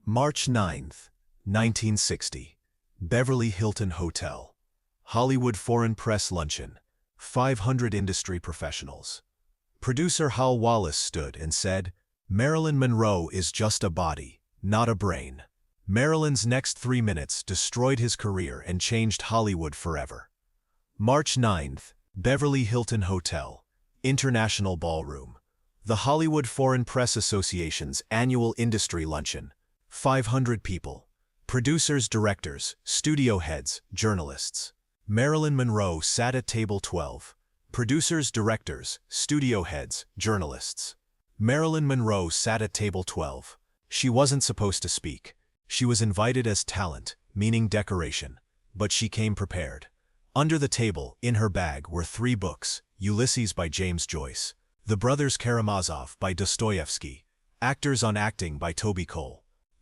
March 9, 1960. Beverly Hilton Hotel. Hollywood Foreign Press Luncheon. 500 industry professionals. Producer Hal Wallis stood and said, "Marilyn Monroe is just a body, not a brain." Marilyn's next 3 minutes destroyed his career and changed Hollywood forever. March 9, Beverly Hilton Hotel. International Ballroom. The Hollywood Foreign Press Association's annual industry luncheon. 500 people. Producers, directors, studio heads, journalists. Marilyn Monroe sat at table 12. Producers, directors, studio heads, journalists. Marilyn Monroe sat at table 12. She wasn't supposed to speak. She was invited as talent, meaning decoration. But she came prepared. Under the table, in her bag, were 3 books: Ulysses by Joyce, The Brothers Karamazov by Dostoyevsky, Actors on Acting by Toby.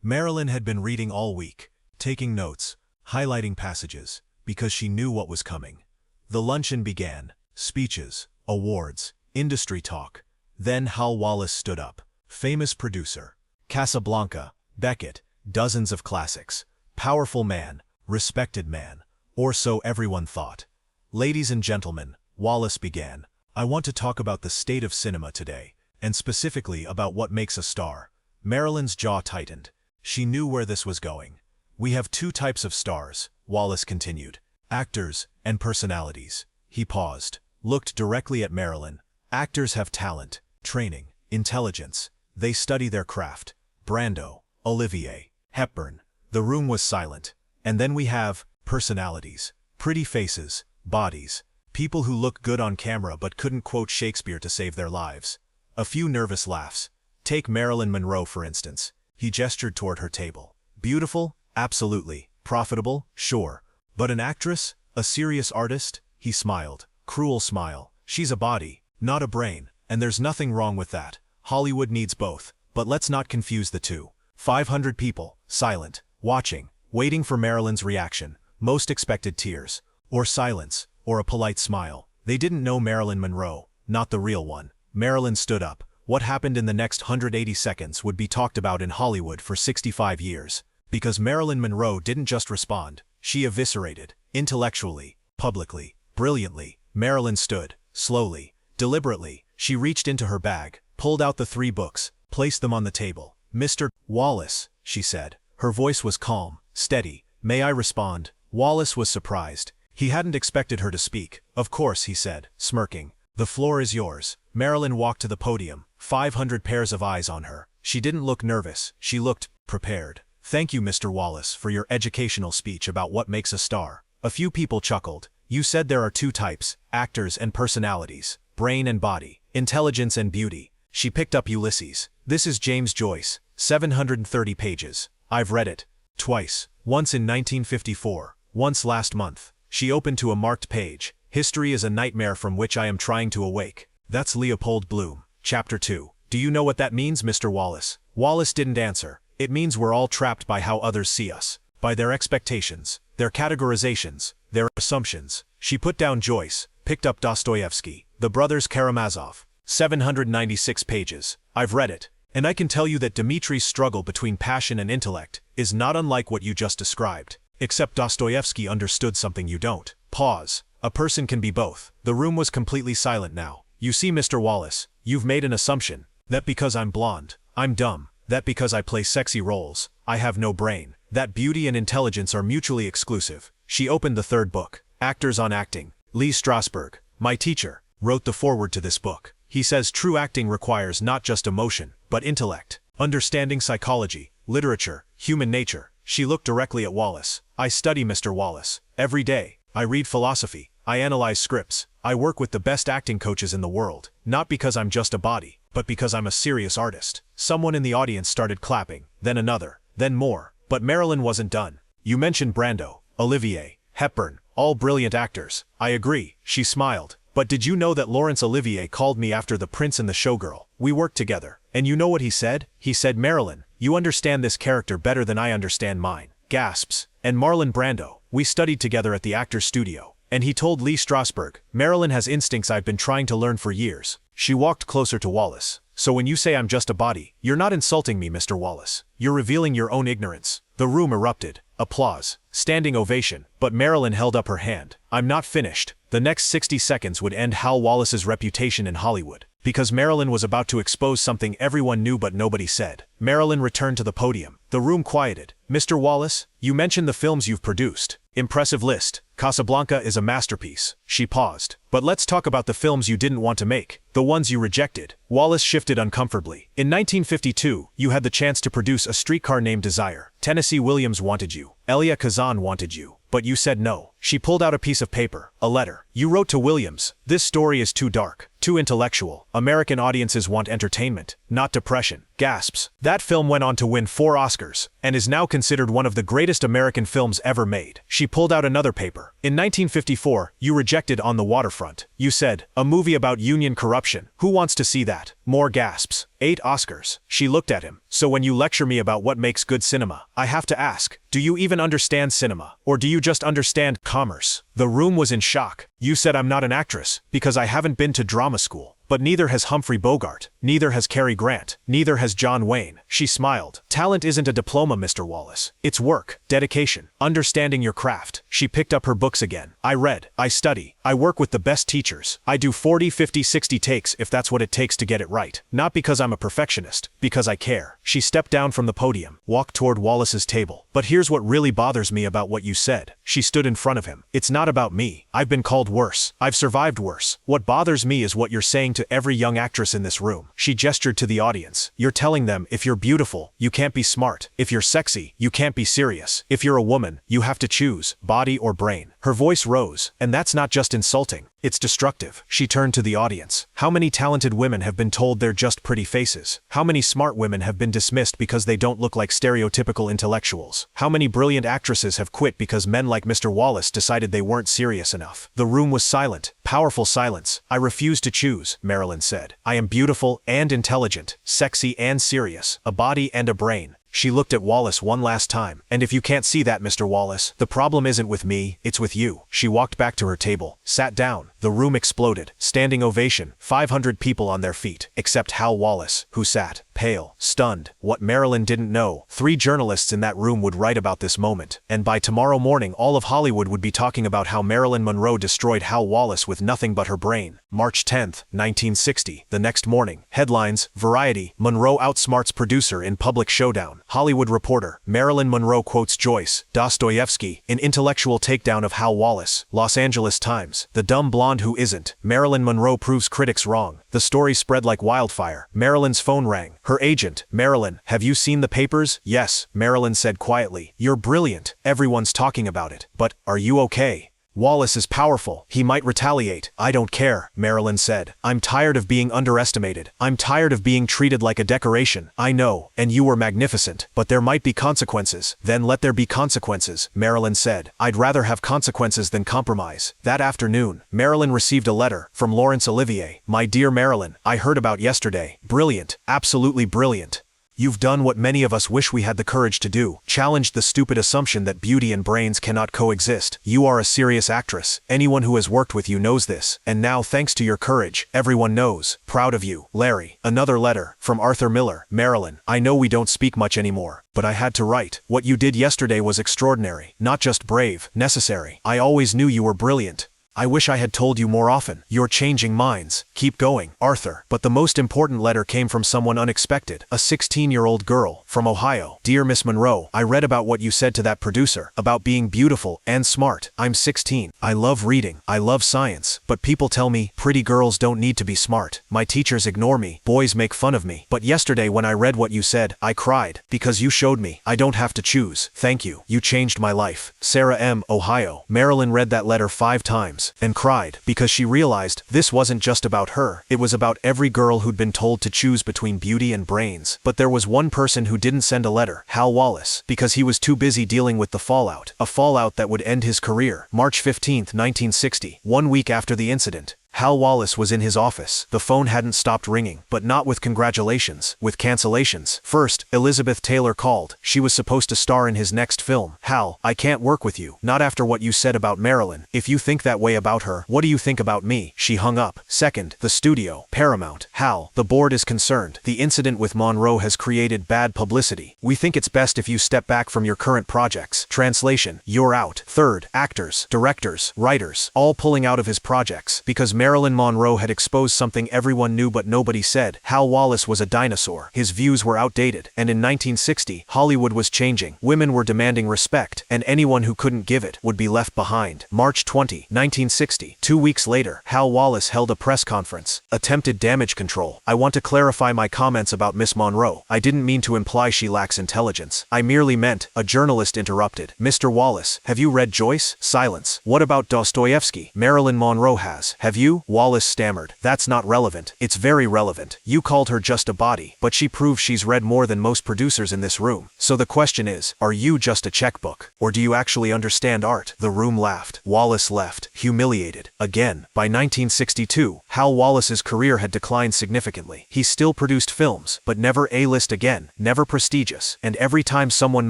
Marilyn had been reading all week, taking notes, highlighting passages, because she knew what was coming. The luncheon began: speeches, awards, industry talk. Then Hal Wallis stood up. Famous producer. Casablanca, Beckett, dozens of classics. Powerful man, respected man. Or so everyone thought. "Ladies and gentlemen," Wallis began, "I want to talk about the state of cinema today, and specifically about what makes a star." Marilyn's jaw tightened. She knew where this was going. "We have 2 types of stars," Wallis continued. "Actors and personalities." He paused, looked directly at Marilyn. "Actors have talent, training, intelligence. They study their craft. Brando, Olivier, Hepburn." The room was silent. "And then we have personalities. Pretty faces, bodies. People who look good on camera but couldn't quote Shakespeare to save their lives." A few nervous laughs. "Take Marilyn Monroe, for instance." He gestured toward her table. "Beautiful? Absolutely. Profitable? Sure. But an actress? A serious artist?" He smiled. Cruel smile. "She's a body, not a brain, and there's nothing wrong with that. Hollywood needs both, but let's not confuse the two." 500 people, silent, watching, waiting for Marilyn's reaction. Most expected tears, or silence, or a polite smile. They didn't know Marilyn Monroe, not the real one. Marilyn stood up. What happened in the next 180 seconds would be talked about in Hollywood for 65 years. Because Marilyn Monroe didn't just respond, she eviscerated, intellectually, publicly, brilliantly. Marilyn stood, slowly, deliberately. She reached into her bag, pulled out the 3 books, placed them on the table. "Mr. Wallis," she said. Her voice was calm, steady. "May I respond?" Wallis was surprised. He hadn't expected her to speak. "Of course," he said, smirking. "The floor is yours." Marilyn walked to the podium, 500 pairs of eyes on her. She didn't look nervous, she looked prepared. "Thank you, Mr. Wallis, for your educational speech about what makes a star." A few people chuckled. "You said there are 2 types, actors and personalities, brain and body, intelligence and beauty." She picked up Ulysses. "This is Joyce, 730 pages. I've read it. Twice. Once in 1954, once last month." She opened to a marked page. "History is a nightmare from which I am trying to awake." That's Leopold Bloom. Chapter 2. "Do you know what that means, Mr. Wallis?" Wallis didn't answer. "It means we're all trapped by how others see us. By their expectations, their categorizations, their assumptions." She put down Joyce, picked up Dostoyevsky, The Brothers Karamazov. 796 pages. "I've read it. And I can tell you that Dmitri's struggle between passion and intellect is not unlike what you just described. Except Dostoyevsky understood something you don't." Pause. "A person can be both." The room was completely silent now. "You see, Mr. Wallis, you've made an assumption. That because I'm blonde, I'm dumb. That because I play sexy roles, I have no brain. That beauty and intelligence are mutually exclusive." She opened the 3rd book, Actors on Acting. Lee Strasberg, my teacher, wrote the foreword to this book. He says true acting requires not just emotion, but intellect, understanding psychology, literature, human nature. She looked directly at Wallis. "I study, Mr. Wallis, every day. I read philosophy. I analyze scripts. I work with the best acting coaches in the world. Not because I'm just a body, but because I'm a serious artist." Someone in the audience started clapping, then another, then more. But Marilyn wasn't done. "You mentioned Brando, Olivier, Hepburn, all brilliant actors. I agree." She smiled. "But did you know that Laurence Olivier called me after The Prince and the Showgirl? We worked together. And you know what he said? He said, 'Marilyn, you understand this character better than I understand mine.'" Gasps. "And Marlon Brando, we studied together at the Actors Studio. And he told Lee Strasberg, 'Marilyn has instincts I've been trying to learn for years.'" She walked closer to Wallis. So when you say I'm just a body, you're not insulting me, Mr. Wallis. You're revealing your own ignorance. The room erupted. Applause. Standing ovation. But Marilyn held up her hand. I'm not finished. The next 60 seconds would end Hal Wallis's reputation in Hollywood. Because Marilyn was about to expose something everyone knew but nobody said. Marilyn returned to the podium. The room quieted. Mr. Wallis, you mentioned the films you've produced. Impressive list. Casablanca is a masterpiece. She paused. But let's talk about the films you didn't want to make. The ones you rejected. Wallis shifted uncomfortably. In 1952, you had the chance to produce A Streetcar Named Desire. Tennessee Williams wanted you. Elia Kazan wanted you. But you said no. She pulled out a piece of paper, a letter. You wrote to Williams, "This story is too dark, too intellectual. American audiences want entertainment, not depression." Gasps. That film went on to win 4 Oscars, and is now considered one of the greatest American films ever made. She pulled out another paper. In 1954, you rejected On the Waterfront. You said, "A movie about union corruption. Who wants to see that?" More gasps. 8 Oscars. She looked at him. So when you lecture me about what makes good cinema, I have to ask, do you even understand cinema? Or do you just understand commerce? The room was in shock. You said I'm not an actress, because I haven't been to drama school. But neither has Humphrey Bogart, neither has Cary Grant, neither has John Wayne. She smiled. Talent isn't a diploma, Mr. Wallis. It's work, dedication, understanding your craft. She picked up her books again. I read, I study, I work with the best teachers. I do 40, 50, 60 takes if that's what it takes to get it right. Not because I'm a perfectionist, because I care. She stepped down from the podium, walked toward Wallis's table. But here's what really bothers me about what you said. She stood in front of him. It's not about me. I've been called worse. I've survived worse. What bothers me is what you're saying to every young actress in this room. She gestured to the audience. You're telling them, if you're beautiful, you can't be smart. If you're sexy, you can't be serious. If you're a woman, you have to choose, body or brain. Her voice rose, and that's not just insulting. It's destructive. She turned to the audience. How many talented women have been told they're just pretty faces? How many smart women have been dismissed because they don't look like stereotypical intellectuals? How many brilliant actresses have quit because men like Mr. Wallis decided they weren't serious enough? The room was silent. Powerful silence. I refuse to choose, Marilyn said. I am beautiful and intelligent, sexy and serious, a body and a brain. She looked at Wallis one last time. And if you can't see that, Mr. Wallis, the problem isn't with me, it's with you. She walked back to her table, sat down. The room exploded. Standing ovation. 500 people on their feet, except Hal Wallis, who sat, pale, stunned. What Marilyn didn't know, 3 journalists in that room would write about this moment. And by tomorrow morning, all of Hollywood would be talking about how Marilyn Monroe destroyed Hal Wallis with nothing but her brain. March 10th, 1960. The next morning. Headlines, Variety, Monroe outsmarts producer in public showdown. Hollywood Reporter, Marilyn Monroe quotes Joyce, Dostoyevsky, in intellectual takedown of Hal Wallis. Los Angeles Times, the dumb blonde who isn't. Marilyn Monroe proves critics wrong. The story spread like wildfire. Marilyn's phone rang. Her agent, Marilyn, have you seen the papers? Yes, Marilyn said quietly. You're brilliant. Everyone's talking about it. But, are you okay? Wallis is powerful. He might retaliate. I don't care, Marilyn said. I'm tired of being underestimated. I'm tired of being treated like a decoration. I know, and you were magnificent. But there might be consequences. Then let there be consequences, Marilyn said. I'd rather have consequences than compromise. That afternoon, Marilyn received a letter from Laurence Olivier. My dear Marilyn, I heard about yesterday. Brilliant. Absolutely brilliant. You've done what many of us wish we had the courage to do, challenged the stupid assumption that beauty and brains cannot coexist. You are a serious actress. Anyone who has worked with you knows this. And now, thanks to your courage, everyone knows. Proud of you, Larry. Another letter, from Arthur Miller. Marilyn, I know we don't speak much anymore, but I had to write. What you did yesterday was extraordinary, not just brave, necessary. I always knew you were brilliant. I wish I had told you more often. You're changing minds. Keep going, Arthur. But the most important letter came from someone unexpected. A 16-year-old girl, from Ohio. Dear Miss Monroe, I read about what you said to that producer, about being beautiful and smart. I'm 16. I love reading. I love science. But people tell me, pretty girls don't need to be smart. My teachers ignore me. Boys make fun of me. But yesterday when I read what you said, I cried. Because you showed me. I don't have to choose. Thank you. You changed my life. Sarah M., Ohio. Marilyn read that letter 5 times. And cried, because she realized this wasn't just about her, it was about every girl who'd been told to choose between beauty and brains. But there was one person who didn't send a letter, Hal Wallis, because he was too busy dealing with the fallout, a fallout that would end his career. March 15, 1960, 1 week after the incident. Hal Wallis was in his office. The phone hadn't stopped ringing, but not with congratulations, with cancellations. First, Elizabeth Taylor called. She was supposed to star in his next film. Hal, I can't work with you. Not after what you said about Marilyn. If you think that way about her, what do you think about me? She hung up. Second, the studio, Paramount. Hal, the board is concerned. The incident with Monroe has created bad publicity. We think it's best if you step back from your current projects. Translation, you're out. Third, actors, directors, writers, all pulling out of his projects. Because Marilyn Monroe had exposed something everyone knew but nobody said. Hal Wallis was a dinosaur. His views were outdated. And in 1960, Hollywood was changing. Women were demanding respect, and anyone who couldn't give it would be left behind. March 20, 1960. 2 weeks later, Hal Wallis held a press conference. Attempted damage control. I want to clarify my comments about Miss Monroe. I didn't mean to imply she lacks intelligence. I merely meant, a journalist interrupted. Mr. Wallis, have you read Joyce? Silence. What about Dostoyevsky? Marilyn Monroe has. Have you? Wallis stammered. That's not relevant. It's very relevant. You called her just a body, but she proves she's read more than most producers in this room. So the question is, are you just a checkbook? Or do you actually understand art? The room laughed. Wallis left, humiliated. Again. By 1962, Hal Wallis's career had declined significantly. He still produced films, but never A-list again, never prestigious. And every time someone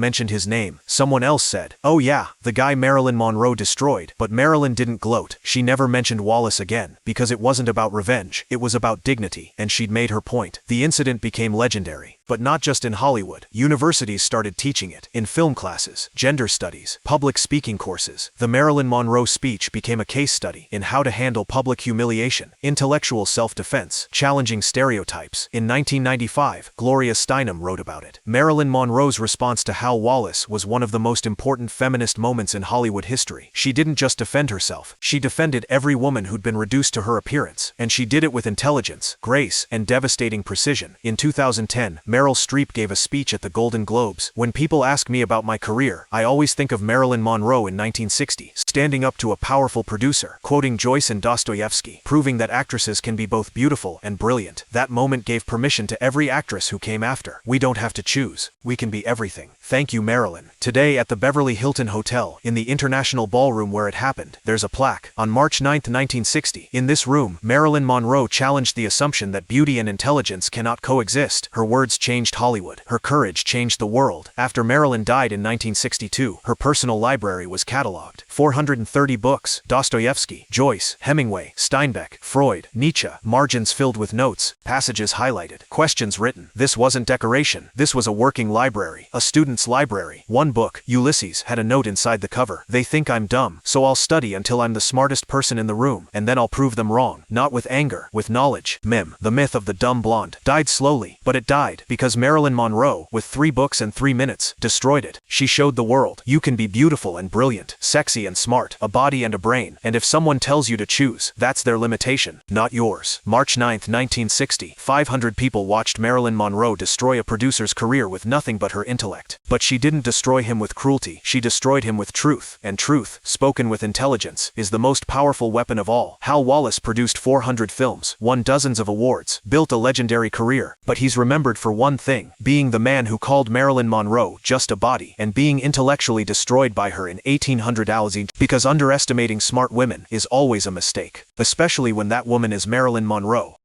mentioned his name, someone else said, oh yeah, the guy Marilyn Monroe destroyed. But Marilyn didn't gloat. She never mentioned Wallis again, because it wasn't about revenge, it was about dignity, and she'd made her point. The incident became legendary. But not just in Hollywood. Universities started teaching it. In film classes, gender studies, public speaking courses. The Marilyn Monroe speech became a case study in how to handle public humiliation, intellectual self-defense, challenging stereotypes. In 1995, Gloria Steinem wrote about it. Marilyn Monroe's response to Hal Wallis was one of the most important feminist moments in Hollywood history. She didn't just defend herself. She defended every woman who'd been reduced to her appearance. And she did it with intelligence, grace, and devastating precision. In 2010, Meryl Streep gave a speech at the Golden Globes. When people ask me about my career, I always think of Marilyn Monroe in 1960, standing up to a powerful producer, quoting Joyce and Dostoyevsky, proving that actresses can be both beautiful and brilliant. That moment gave permission to every actress who came after. We don't have to choose. We can be everything. Thank you, Marilyn. Today at the Beverly Hilton Hotel, in the International Ballroom where it happened, there's a plaque. On March 9, 1960, in this room, Marilyn Monroe challenged the assumption that beauty and intelligence cannot coexist. Her words changed Hollywood. Her courage changed the world. After Marilyn died in 1962, her personal library was cataloged. 430 books, Dostoyevsky, Joyce, Hemingway, Steinbeck, Freud, Nietzsche, margins filled with notes, passages highlighted, questions written. This wasn't decoration. This was a working library, a student's library. One book, Ulysses, had a note inside the cover. They think I'm dumb, so I'll study until I'm the smartest person in the room, and then I'll prove them wrong. Not with anger, with knowledge. Mim, the myth of the dumb blonde, died slowly, but it died because Marilyn Monroe, with 3 books and 3 minutes, destroyed it. She showed the world, you can be beautiful and brilliant, sexy and smart, a body and a brain, and if someone tells you to choose, that's their limitation, not yours. March 9, 1960, 500 people watched Marilyn Monroe destroy a producer's career with nothing but her intellect. But she didn't destroy him with cruelty, she destroyed him with truth, and truth, spoken with intelligence, is the most powerful weapon of all. Hal Wallis produced 400 films, won dozens of awards, built a legendary career, but he's remembered for one thing, being the man who called Marilyn Monroe just a body, and being intellectually destroyed by her in 1800 Alzi, because underestimating smart women is always a mistake, especially when that woman is Marilyn Monroe.